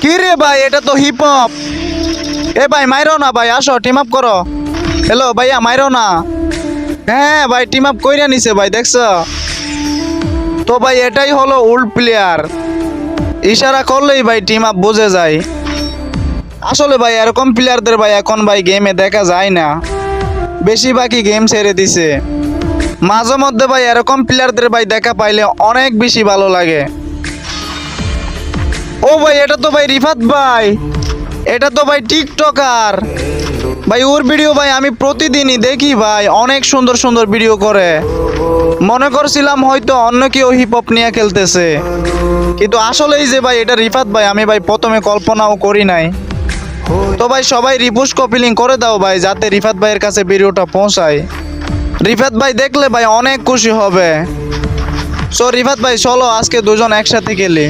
কি রে ভাই, এটা তো হিপ হপ। এ ভাই মাইরো না ভাই, আসো টিম আপ করো। হ্যালো ভাইয়া, মাইরো না। হ্যাঁ ভাই, টিম আপ কইরা নিছে ভাই, দেখছো তো ভাই, এটাই হলো ওল্ড প্লেয়ার। ইশারা করলেই ভাই টিম আপ বুঝে যায়। আসলে ভাই এরকম প্লেয়ারদের ভাই এখন ভাই গেমে দেখা যায় না, বেশিরভাগই গেম ছেড়ে দিছে। মাঝে মধ্যে ভাই এরকম প্লেয়ারদের ভাই দেখা পাইলে অনেক বেশি ভালো লাগে। ও ভাই, এটা তো ভাই রিফাত ভাই, এটা তো ভাই টিকটকার ভাই। ওর ভিডিও ভাই আমি প্রতিদিনই দেখি ভাই, অনেক সুন্দর সুন্দর ভিডিও করে। মনে করছিলাম হয়তো অন্য কেউ হিপ হপ নিয়ে খেলতেছে, কিন্তু আসলেই যে ভাই এটা রিফাত ভাই, আমি ভাই প্রথমে কল্পনাও করি নাই। তো ভাই সবাই রিপোস্ট কপি লিঙ্ক করে দাও ভাই, যাতে রিফাত ভাইয়ের কাছে ভিডিওটা পৌঁছায়। রিফাত ভাই দেখলে ভাই অনেক খুশি হবে। সো রিফাত ভাই চলো আজকে দুজন একসাথে খেলি।